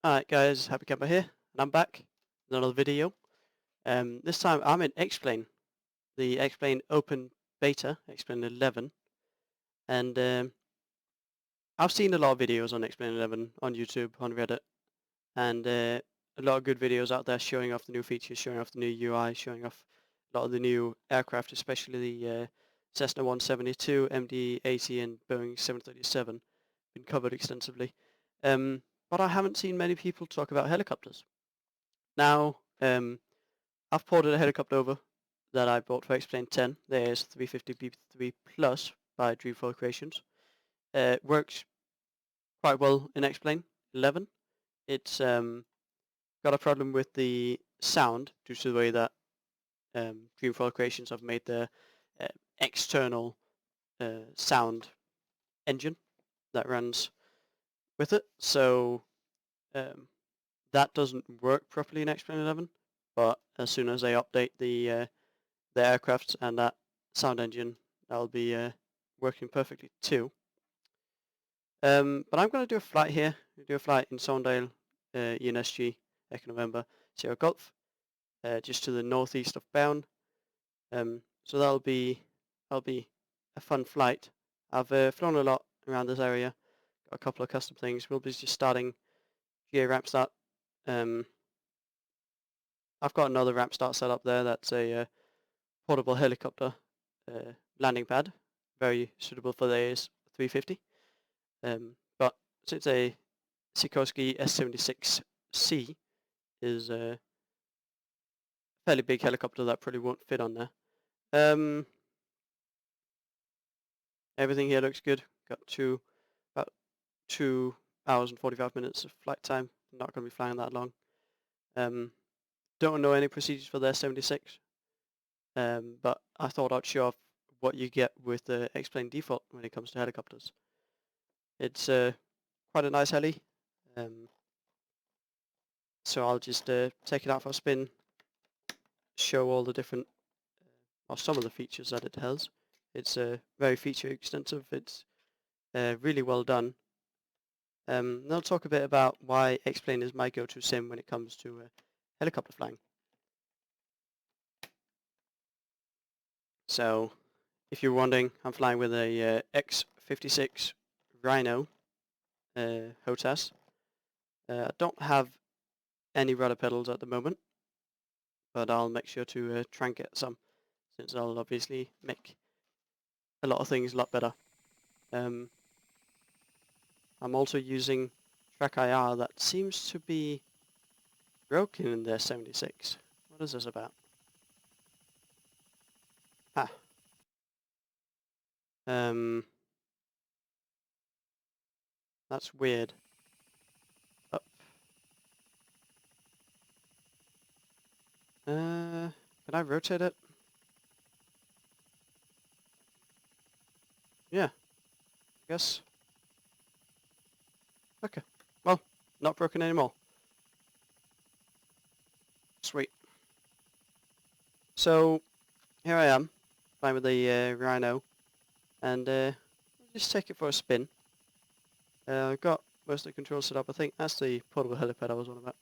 Alright guys, Happy Camper here, and I'm back with another video. This time I'm in Explain, the Explain Open Beta, Explain 11, and I've seen a lot of videos on Explain 11 on YouTube, on Reddit, and a lot of good videos out there showing off the new features, showing off the new UI, showing off a lot of the new aircraft, especially the Cessna 172, MD-80 and Boeing 737, been covered extensively. But I haven't seen many people talk about helicopters. Now, I've ported a helicopter over that I bought for Explain 10, the AS350B3 Plus by Dreamfall Creations. Works quite well in Explain 11. It's got a problem with the sound due to the way that Dreamfall Creations have made the external sound engine that runs with it. So that doesn't work properly in Explain 11. But as soon as they update the aircraft and that sound engine, that'll be working perfectly too. But I'm going to do a flight here. Do a flight in Sondale, ENSG, Echo November, Sierra Golf, just to the northeast of Bound. So that'll be a fun flight. I've flown a lot around this area. Got a couple of custom things. We'll be just starting GA ramp start. I've got another ramp start set up there. That's a portable helicopter landing pad, very suitable for the AS350. But since a Sikorsky S76C is a fairly big helicopter, that probably won't fit on there. Everything here looks good. Got about 2 hours and 45 minutes of flight time. I'm not going to be flying that long. Don't know any procedures for the S76, but I thought I'd show off what you get with the Explain default when it comes to helicopters. It's quite a nice heli, so I'll just take it out for a spin, show all the different, or some of the features that it has. It's very feature extensive. It's really well done. And I'll talk a bit about why Explain is my go-to sim when it comes to helicopter flying. So, if you're wondering, I'm flying with a X56 Rhino HOTAS. I don't have any rudder pedals at the moment, but I'll make sure to try and get some, since I'll obviously make a lot of things a lot better. I'm also using Track IR that seems to be broken in their 76. What is this about? Ah. That's weird. Up. Can I rotate it? Yeah. I guess. Okay. Well, not broken anymore. Sweet. So, here I am, flying with the Rhino, and I'll just take it for a spin. I've got most of the controls set up. I think that's the portable helipad I was on about.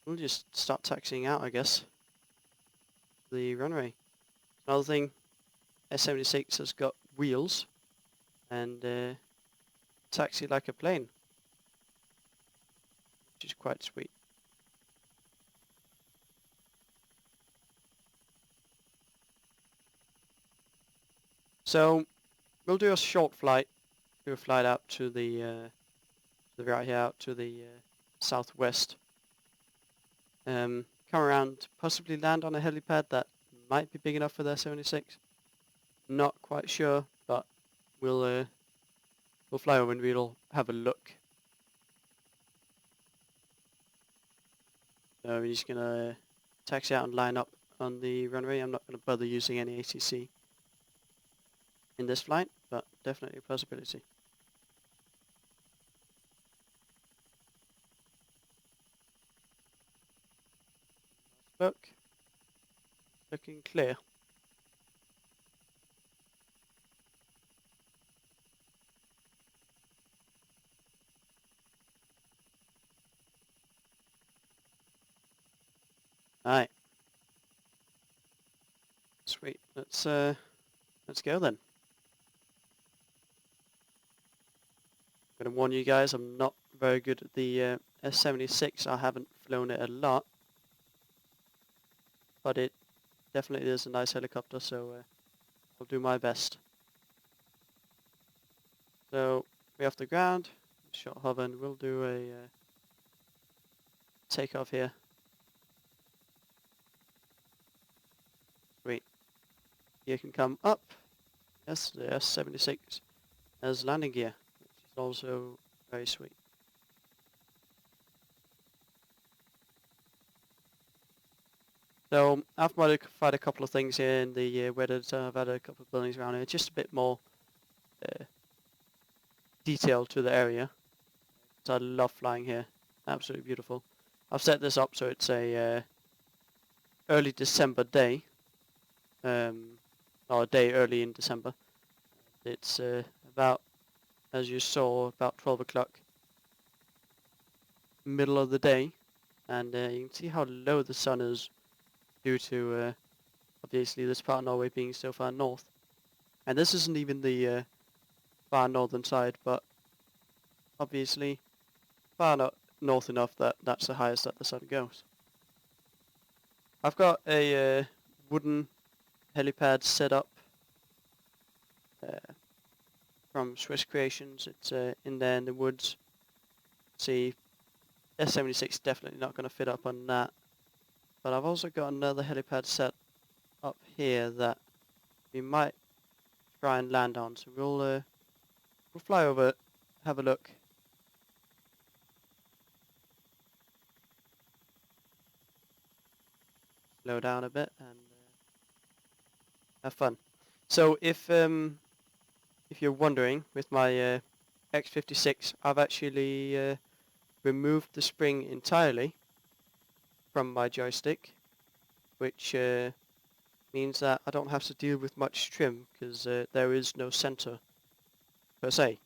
We'll just start taxiing out, I guess. The runway. Another thing, S76 has got wheels, and taxi like a plane, which is quite sweet. So, we'll do a short flight. Do a flight out to the right here, out to the southwest. Come around, possibly land on a helipad that might be big enough for their 76. Not quite sure, but we'll fly over and we'll have a look. So we're just gonna taxi out and line up on the runway. I'm not gonna bother using any ATC in this flight, but definitely a possibility. Look, looking clear. Alright. Sweet. Let's go then. I'm gonna warn you guys, I'm not very good at the S-76. I haven't flown it a lot, but it definitely is a nice helicopter, so I'll do my best. So we're off the ground, short hover, and we'll do a takeoff here. Sweet. Gear can come up. Yes, the S-76 has landing gear, which is also very sweet. So I've modified a couple of things here in the weather. So I've added a couple of buildings around here, just a bit more detail to the area. So I love flying here, absolutely beautiful. I've set this up so it's a early December day, or a day early in December. It's about, as you saw, about 12 o'clock, middle of the day, and you can see how low the sun is due to obviously this part of Norway being so far north. And this isn't even the far northern side, but obviously far north enough that that's the highest that the sun goes. I've got a wooden helipad set up from Swiss Creations. It's in there in the woods. See, S-76 definitely not going to fit up on that. But I've also got another helipad set up here that we might try and land on. So we'll fly over, have a look. Slow down a bit and have fun. So if you're wondering, with my X56, I've actually removed the spring entirely from my joystick, which means that I don't have to deal with much trim because there is no center per se.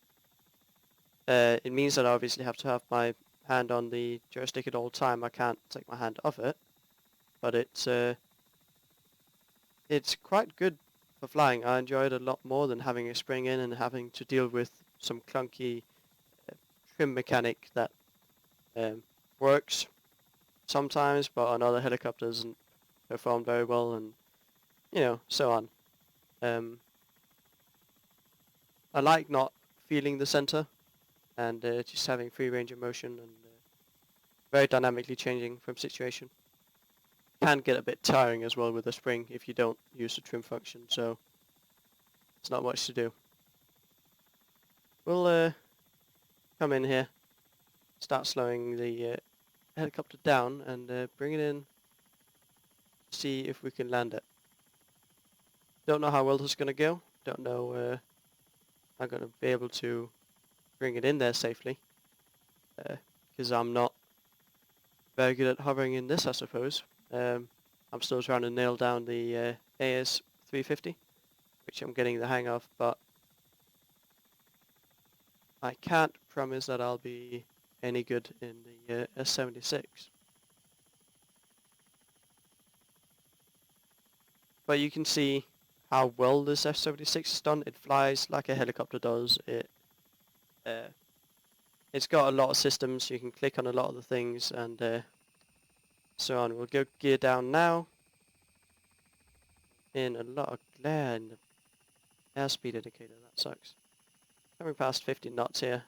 It means that I obviously have to have my hand on the joystick at all time. I can't take my hand off it, but it's quite good for flying. I enjoy it a lot more than having a spring in and having to deal with some clunky trim mechanic that works sometimes, but on other helicopters doesn't perform very well, and so on. I like not feeling the center and just having free range of motion and very dynamically changing from situation. Can get a bit tiring as well with the spring if you don't use the trim function, so it's not much to do. We'll come in here, start slowing the helicopter down and bring it in, see if we can land it. Don't know how well this is going to go, don't know I'm going to be able to bring it in there safely, because I'm not very good at hovering in this, I suppose. I'm still trying to nail down the AS350, which I'm getting the hang of, but I can't promise that I'll be any good in the S76. But you can see how well this F-76 is done. It flies like a helicopter does. It's got a lot of systems. You can click on a lot of the things and so on. We'll go gear down now. In a lot of glare in the airspeed indicator. That sucks. Coming past 50 knots here.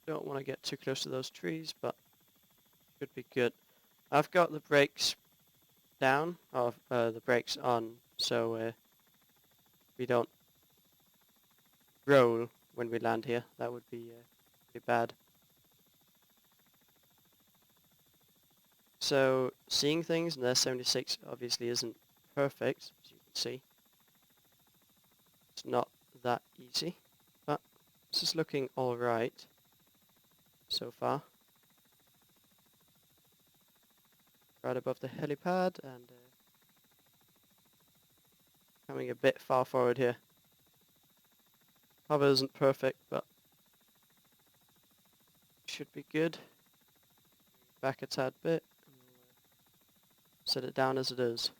Don't want to get too close to those trees, but should be good. I've got the brakes down, or the brakes on, so we don't roll when we land here. That would be pretty bad. So seeing things in the S76 obviously isn't perfect, as you can see. It's not that easy, but this is looking alright so far. Right above the helipad and coming a bit far forward here. Hover isn't perfect, but should be good. back a tad bit. Set it down as it is.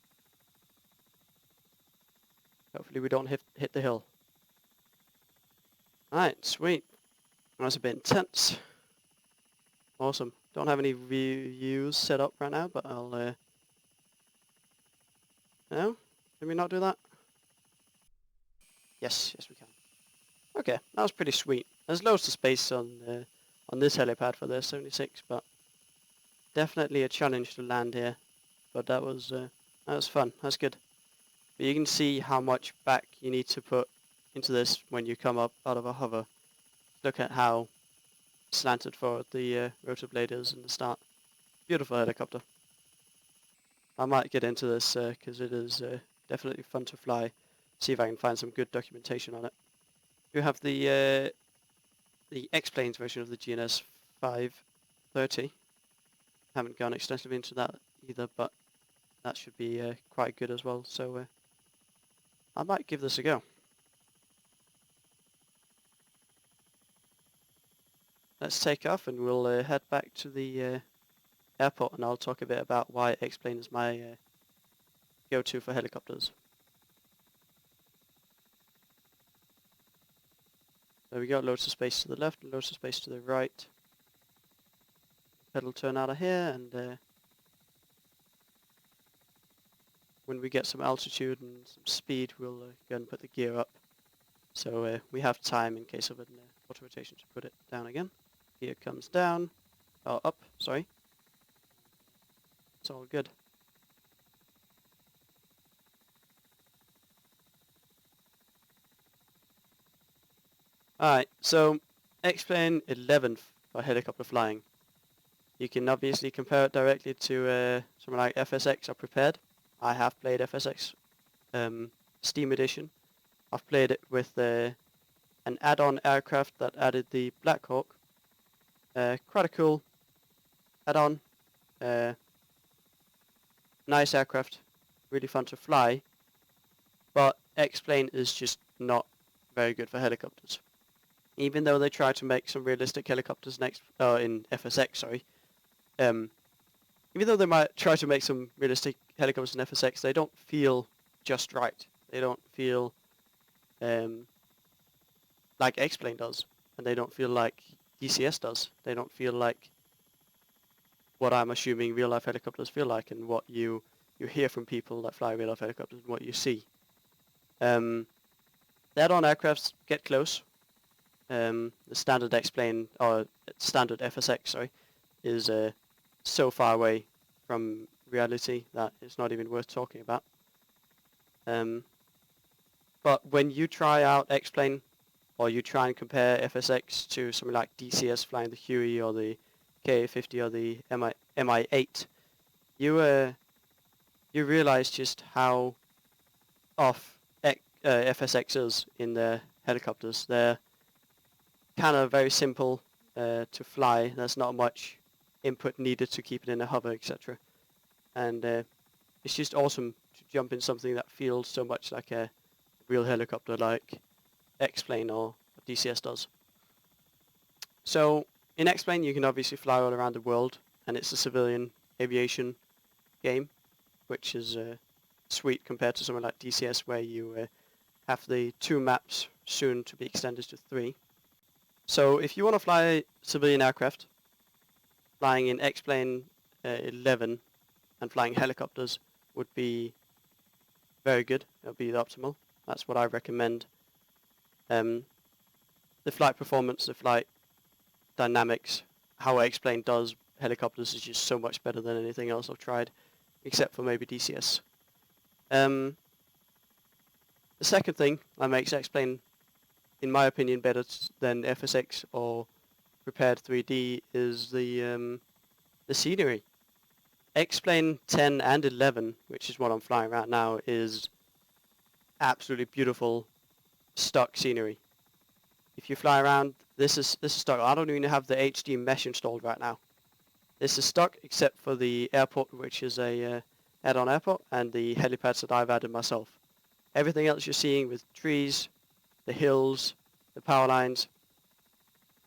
Hopefully we don't hit the hill. Alright, sweet. That was a bit intense. Awesome. Don't have any views set up right now, but I'll... No? Can we not do that? Yes, yes we can. Okay, that was pretty sweet. There's loads of space on this helipad for the 76, but definitely a challenge to land here. But that was fun. That's good. But you can see how much back you need to put into this when you come up out of a hover. Look at how slanted forward the rotor blade is in the start. Beautiful helicopter. I might get into this because it is definitely fun to fly. See if I can find some good documentation on it. You have the X-Planes version of the GNS 530. Haven't gone extensively into that either, but that should be quite good as well. So I might give this a go. Let's take off and we'll head back to the airport, and I'll talk a bit about why X-Plane is my go-to for helicopters. So we got loads of space to the left and loads of space to the right. Pedal turn out of here, and when we get some altitude and some speed, we'll go and put the gear up. So we have time in case of an auto rotation to put it down again. Gear comes down, or up, sorry. It's all good. Alright, so X-Plane 11 for helicopter flying. You can obviously compare it directly to something like FSX or Prepared. I have played FSX Steam Edition. I've played it with an add-on aircraft that added the Black Hawk. Quite a cool add-on. Nice aircraft, really fun to fly. But X-Plane is just not very good for helicopters. Even though they try to make some realistic helicopters in FSX, sorry. Even though they might try to make some realistic helicopters in FSX, they don't feel just right. They don't feel like X-Plane does, and they don't feel like DCS does. They don't feel like what I'm assuming real-life helicopters feel like, and what you hear from people that fly real-life helicopters, and what you see. The add-on aircrafts get close. The standard X-Plane, or standard FSX, sorry, is so far away from reality that it's not even worth talking about. But when you try out X-Plane, or you try and compare FSX to something like DCS flying the Huey or the KA-50 or the MI-8, you realize just how off FSX is in their helicopters. They're kind of very simple to fly. There's not much input needed to keep it in a hover, etc. And it's just awesome to jump in something that feels so much like a real helicopter, like X-Plane or DCS does. So in X-Plane you can obviously fly all around the world, and it's a civilian aviation game, which is sweet compared to something like DCS, where you have the 2 maps soon to be extended to 3. So if you want to fly civilian aircraft, flying in X-Plane 11 and flying helicopters would be very good. It would be the optimal. That's what I recommend. The flight performance, the flight dynamics, how X-Plane does helicopters is just so much better than anything else I've tried, except for maybe DCS. The second thing that makes X-Plane, in my opinion, better than FSX or Prepared 3D is the scenery. X-Plane 10 and 11, which is what I'm flying right now, is absolutely beautiful stock scenery. If you fly around, this is stock. I don't even have the HD mesh installed right now. This is stock except for the airport, which is a add-on airport, and the helipads that I've added myself. Everything else you're seeing with trees, the hills, the power lines,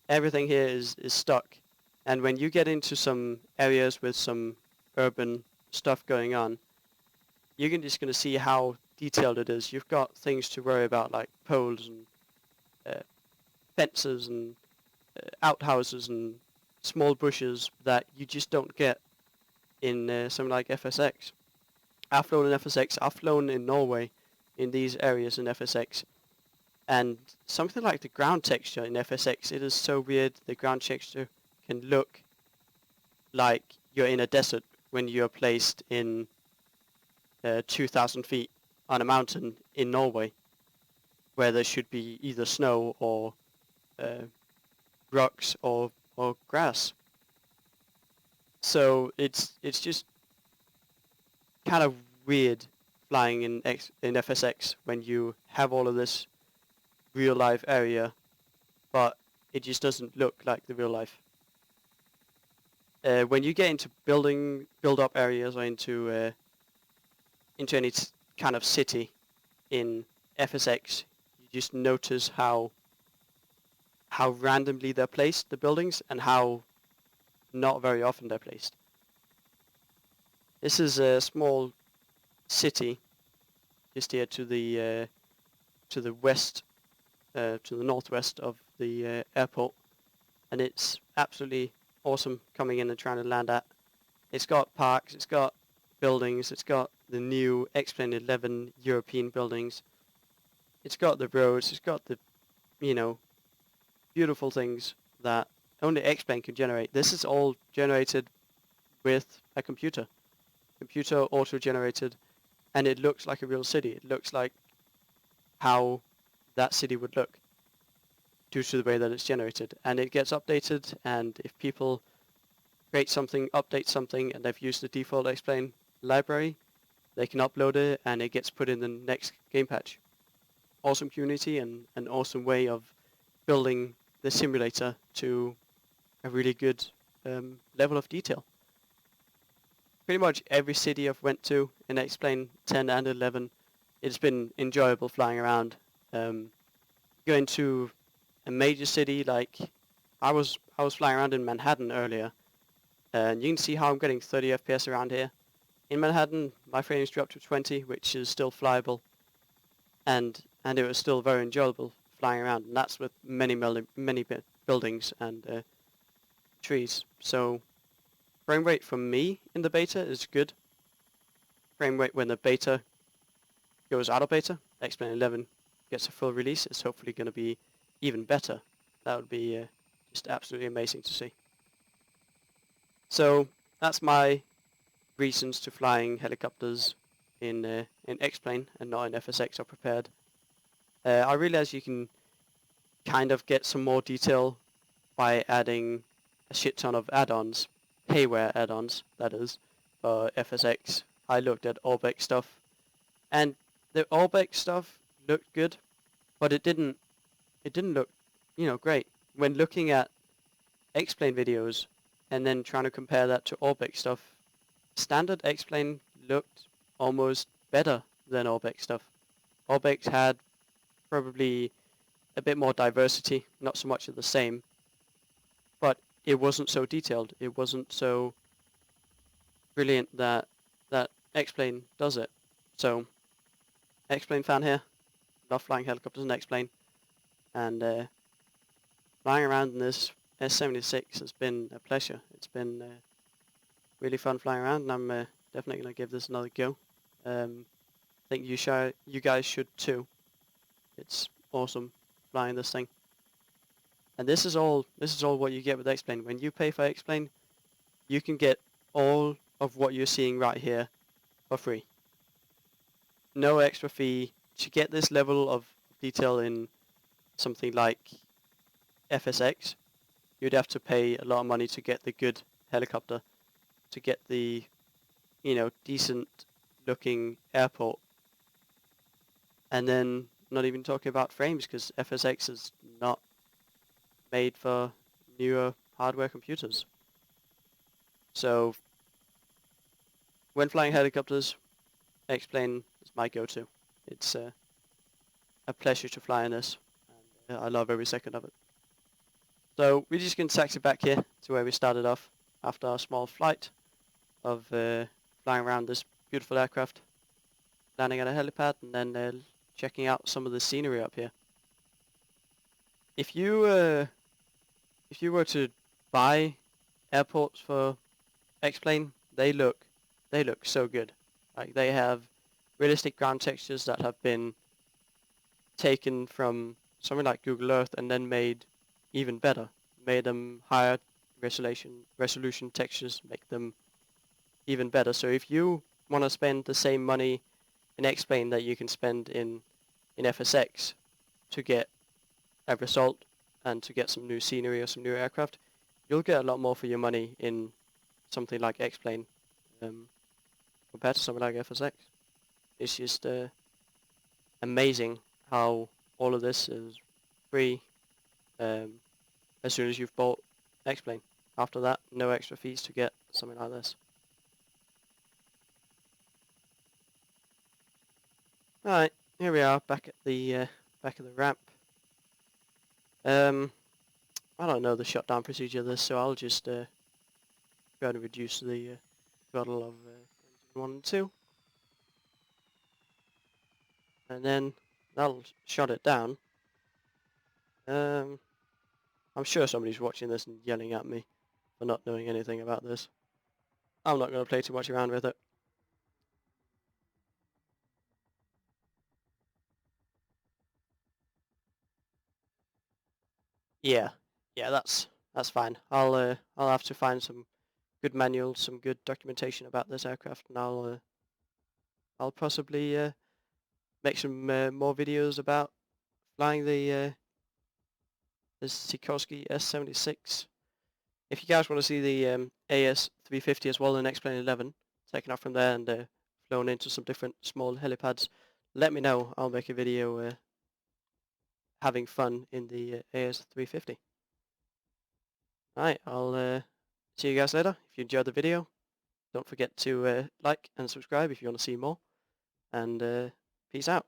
everything here is stock. And when you get into some areas with some urban stuff going on, you're just going to see how detailed it is. You've got things to worry about like poles and uh, fences and outhouses and small bushes that you just don't get in something like FSX. I've flown in FSX, I've flown in Norway in these areas in FSX, and something like the ground texture in FSX, it is so weird. The ground texture can look like you're in a desert when you're placed in 2,000 feet on a mountain in Norway, where there should be either snow or uh, rocks or grass. So it's just kind of weird flying in FSX when you have all of this real life area, but it just doesn't look like the real life. When you get into build up areas or into any kind of city in FSX, you just notice how randomly they're placed, the buildings, and how not very often they're placed. This is a small city just here to the west, to the northwest of the airport, and it's absolutely awesome coming in and trying to land at. It's got parks, it's got buildings, it's got the new X-Plane 11 European buildings, it's got the roads, it's got the, beautiful things that only X-Plane can generate. This is all generated with a computer auto-generated, and it looks like a real city. It looks like how that city would look due to the way that it's generated, and it gets updated, and if people create something, update something, and they've used the default X-Plane library, they can upload it and it gets put in the next game patch. Awesome community and an awesome way of building the simulator to a really good level of detail. Pretty much every city I've went to in X-Plane 10 and 11, it's been enjoyable flying around. Going to a major city like I was flying around in Manhattan earlier, and you can see how I'm getting 30 FPS around here. In Manhattan, my frames dropped to 20, which is still flyable, and it was still very enjoyable flying around, and that's with many buildings and trees. So frame rate for me in the beta is good. Frame rate when the beta goes out of beta, X-Plane 11 gets a full release, is hopefully going to be even better. That would be just absolutely amazing to see. So that's my reasons to flying helicopters in X-Plane and not in FSX or Prepared. I realize you can kind of get some more detail by adding a shit ton of add-ons, payware add-ons, that is, for FSX. I looked at Orbex stuff, and the Orbex stuff looked good, but it didn't look, great. When looking at X-Plane videos and then trying to compare that to Orbex stuff, standard X-Plane looked almost better than Orbex stuff. Orbex had probably a bit more diversity, not so much of the same, but it wasn't so detailed. It wasn't so brilliant that X-Plane does it. So, X-Plane fan here. Love flying helicopters in X-Plane, and flying around in this S76 has been a pleasure. It's been really fun flying around, and I'm definitely going to give this another go. I think you guys should too. It's awesome flying this thing. And this is all what you get with X-Plane. When you pay for X-Plane, you can get all of what you're seeing right here for free. No extra fee. To get this level of detail in something like FSX, you'd have to pay a lot of money to get the good helicopter, to get the, decent looking airport. And then not even talking about frames, because FSX is not made for newer hardware computers. So when flying helicopters, X-Plane is my go-to. It's a pleasure to fly in this, and I love every second of it. So we're just going to taxi back here to where we started off after our small flight of flying around this beautiful aircraft, landing at a helipad, and then checking out some of the scenery up here. If you were to buy airports for X-Plane, they look so good. Like they have realistic ground textures that have been taken from something like Google Earth and then made even better. Made them higher resolution textures, make them even better. So if you want to spend the same money in X-Plane that you can spend in FSX to get a result and to get some new scenery or some new aircraft, you'll get a lot more for your money in something like X-Plane compared to something like FSX. It's just amazing how all of this is free as soon as you've bought X-Plane. After that, no extra fees to get something like this. Alright, here we are back at the ramp. I don't know the shutdown procedure of this, so I'll just go ahead and reduce the throttle of engine 1 and 2. And then that'll shut it down. I'm sure somebody's watching this and yelling at me for not knowing anything about this. I'm not going to play too much around with it. Yeah, that's fine. I'll have to find some good manuals, some good documentation about this aircraft, and I'll possibly make some more videos about flying the Sikorsky S-76. If you guys want to see the AS-350 as well in X-Plane 11, taken off from there and flown into some different small helipads, let me know. I'll make a video having fun in the AS-350. Alright, I'll see you guys later. If you enjoyed the video, don't forget to like and subscribe if you want to see more. And peace out.